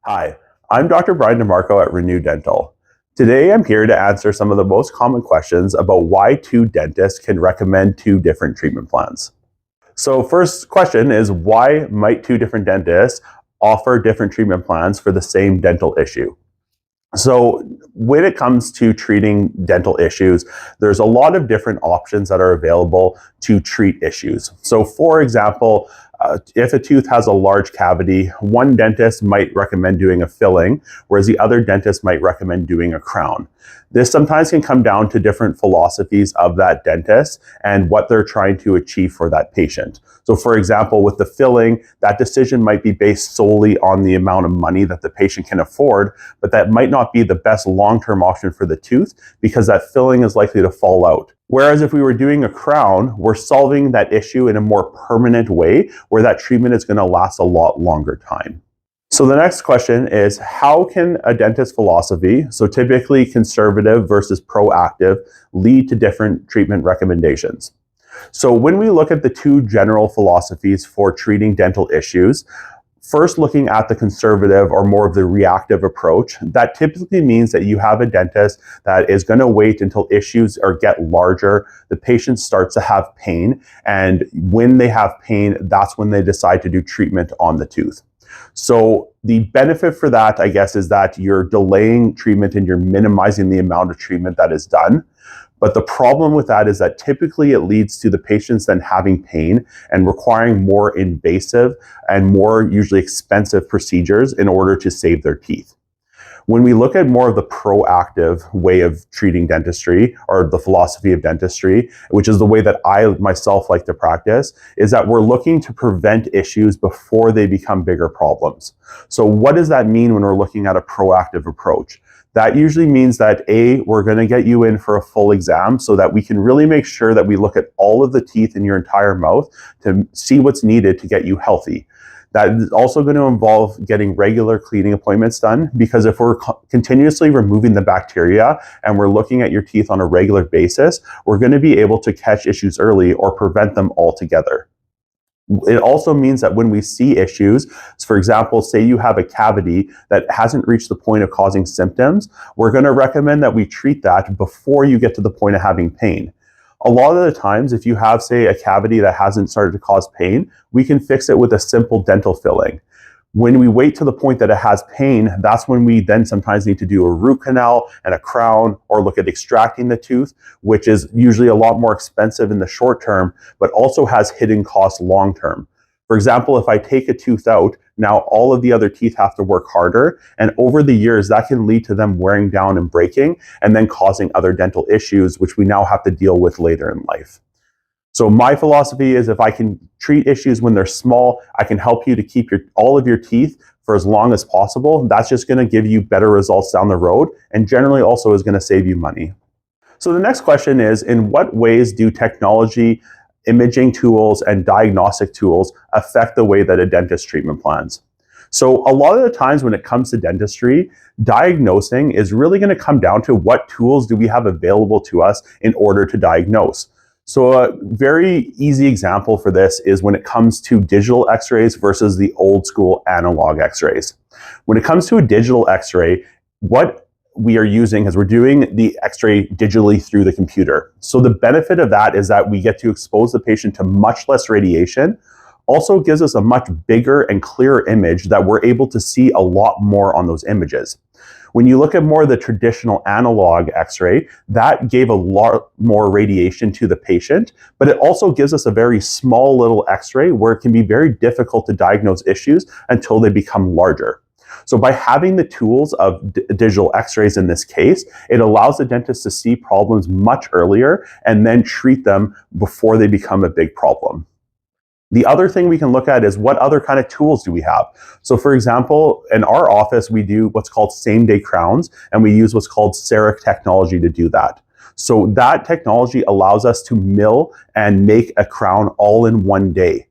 Hi, I'm Dr. Bryan DiMarco at Renew Dental. Today I'm here to answer some of the most common questions about why two dentists can recommend two different treatment plans. So first question is, why might two different dentists offer different treatment plans for the same dental issue? So when it comes to treating dental issues, there's a lot of different options that are available to treat issues. So for example, if a tooth has a large cavity, one dentist might recommend doing a filling, whereas the other dentist might recommend doing a crown. This sometimes can come down to different philosophies of that dentist and what they're trying to achieve for that patient. So for example, with the filling, that decision might be based solely on the amount of money that the patient can afford, but that might not be the best long-term option for the tooth because that filling is likely to fall out. Whereas if we were doing a crown, we're solving that issue in a more permanent way where that treatment is going to last a lot longer time. So the next question is, how can a dentist philosophy, so typically conservative versus proactive, lead to different treatment recommendations? So when we look at the two general philosophies for treating dental issues, first looking at the conservative or more of the reactive approach, that typically means that you have a dentist that is going to wait until issues get larger, the patient starts to have pain, and when they have pain, that's when they decide to do treatment on the tooth. So the benefit for that, I guess, is that you're delaying treatment and you're minimizing the amount of treatment that is done. But the problem with that is that typically it leads to the patients then having pain and requiring more invasive and more usually expensive procedures in order to save their teeth. When we look at more of the proactive way of treating dentistry, or the philosophy of dentistry, which is the way that I myself like to practice, is that we're looking to prevent issues before they become bigger problems. So what does that mean when we're looking at a proactive approach? That usually means that we're going to get you in for a full exam so that we can really make sure that we look at all of the teeth in your entire mouth to see what's needed to get you healthy. That is also going to involve getting regular cleaning appointments done, because if we're continuously removing the bacteria and we're looking at your teeth on a regular basis, we're going to be able to catch issues early or prevent them altogether. It also means that when we see issues, for example, say you have a cavity that hasn't reached the point of causing symptoms, we're going to recommend that we treat that before you get to the point of having pain. A lot of the times, if you have, say, a cavity that hasn't started to cause pain, we can fix it with a simple dental filling. When we wait to the point that it has pain, that's when we then sometimes need to do a root canal and a crown, or look at extracting the tooth, which is usually a lot more expensive in the short term, but also has hidden costs long term. For example, if I take a tooth out, now all of the other teeth have to work harder, and over the years that can lead to them wearing down and breaking, and then causing other dental issues, which we now have to deal with later in life. So my philosophy is, if I can treat issues when they're small, I can help you to keep all of your teeth for as long as possible. That's just going to give you better results down the road, and generally also is going to save you money. So the next question is, in what ways do technology, imaging tools, and diagnostic tools affect the way that a dentist treatment plans? So a lot of the times when it comes to dentistry, diagnosing is really going to come down to what tools do we have available to us in order to diagnose. So a very easy example for this is when it comes to digital x-rays versus the old school analog x-rays. When it comes to a digital x-ray, what we are using is we're doing the x-ray digitally through the computer. So the benefit of that is that we get to expose the patient to much less radiation. Also gives us a much bigger and clearer image that we're able to see a lot more on those images. When you look at more of the traditional analog x-ray, that gave a lot more radiation to the patient, but it also gives us a very small little x-ray where it can be very difficult to diagnose issues until they become larger. So by having the tools of digital x-rays in this case, it allows the dentist to see problems much earlier and then treat them before they become a big problem. The other thing we can look at is, what other kind of tools do we have? So for example, in our office, we do what's called same-day crowns, and we use what's called CEREC technology to do that. So that technology allows us to mill and make a crown all in one day.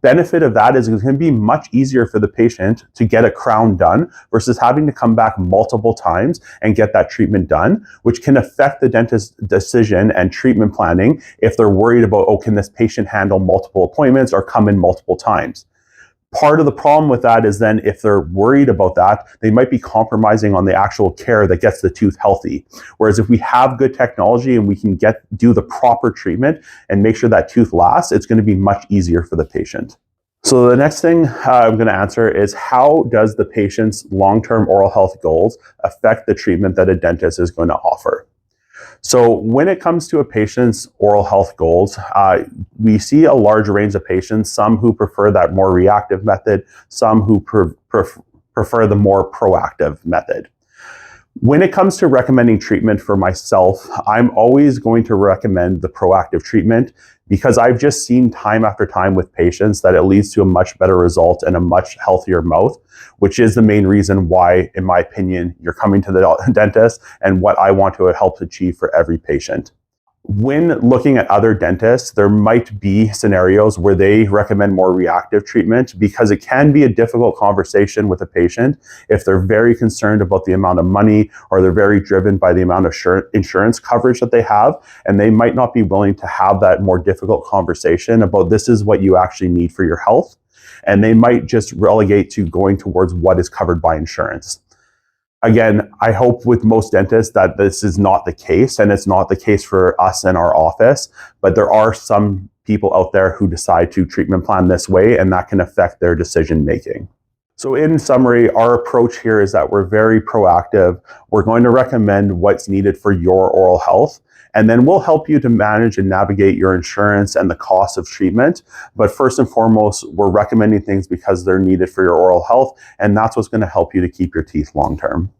Benefit of that is it's going to be much easier for the patient to get a crown done versus having to come back multiple times and get that treatment done, which can affect the dentist's decision and treatment planning if they're worried about, oh, can this patient handle multiple appointments or come in multiple times? Part of the problem with that is then if they're worried about that, they might be compromising on the actual care that gets the tooth healthy. Whereas if we have good technology and we can do the proper treatment and make sure that tooth lasts, it's going to be much easier for the patient. So the next thing I'm going to answer is, how does the patient's long-term oral health goals affect the treatment that a dentist is going to offer? So when it comes to a patient's oral health goals, we see a large range of patients, some who prefer that more reactive method, some who prefer the more proactive method. When it comes to recommending treatment for myself, I'm always going to recommend the proactive treatment, because I've just seen time after time with patients that it leads to a much better result and a much healthier mouth, which is the main reason why, in my opinion, you're coming to the dentist and what I want to help achieve for every patient. When looking at other dentists, there might be scenarios where they recommend more reactive treatment, because it can be a difficult conversation with a patient if they're very concerned about the amount of money, or they're very driven by the amount of insurance coverage that they have, and they might not be willing to have that more difficult conversation about this is what you actually need for your health, and they might just relegate to going towards what is covered by insurance. Again, I hope with most dentists that this is not the case, and it's not the case for us in our office, but there are some people out there who decide to treatment plan this way, and that can affect their decision making. So in summary, our approach here is that we're very proactive. We're going to recommend what's needed for your oral health, and then we'll help you to manage and navigate your insurance and the cost of treatment. But first and foremost, we're recommending things because they're needed for your oral health, and that's what's going to help you to keep your teeth long term.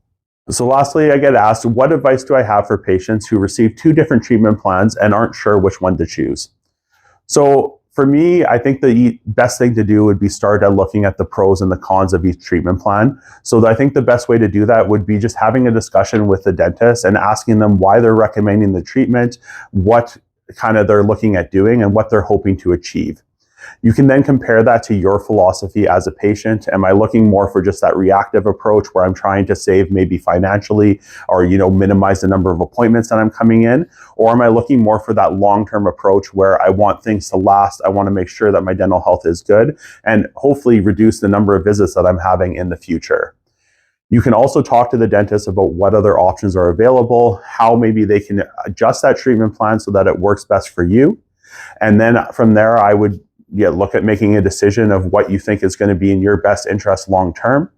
So lastly, I get asked, what advice do I have for patients who receive 2 different treatment plans and aren't sure which one to choose? So for me, I think the best thing to do would be start at looking at the pros and the cons of each treatment plan. So I think the best way to do that would be just having a discussion with the dentist and asking them why they're recommending the treatment, what kind of they're looking at doing, and what they're hoping to achieve. You can then compare that to your philosophy as a patient. Am I looking more for just that reactive approach where I'm trying to save maybe financially, or minimize the number of appointments that I'm coming in? Or am I looking more for that long-term approach where I want things to last, I want to make sure that my dental health is good, and hopefully reduce the number of visits that I'm having in the future? You can also talk to the dentist about what other options are available, how maybe they can adjust that treatment plan so that it works best for you. And then from there, I would look at making a decision of what you think is going to be in your best interest long term.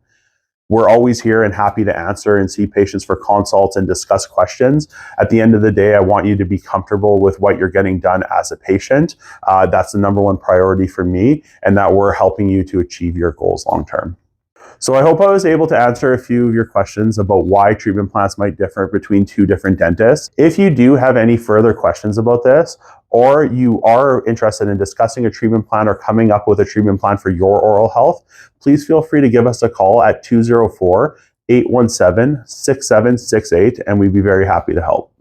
We're always here and happy to answer and see patients for consults and discuss questions. At the end of the day, I want you to be comfortable with what you're getting done as a patient. That's the number one priority for me, and that we're helping you to achieve your goals long term. So I hope I was able to answer a few of your questions about why treatment plans might differ between 2 different dentists. If you do have any further questions about this, or you are interested in discussing a treatment plan or coming up with a treatment plan for your oral health, please feel free to give us a call at 204-817-6768, and we'd be very happy to help.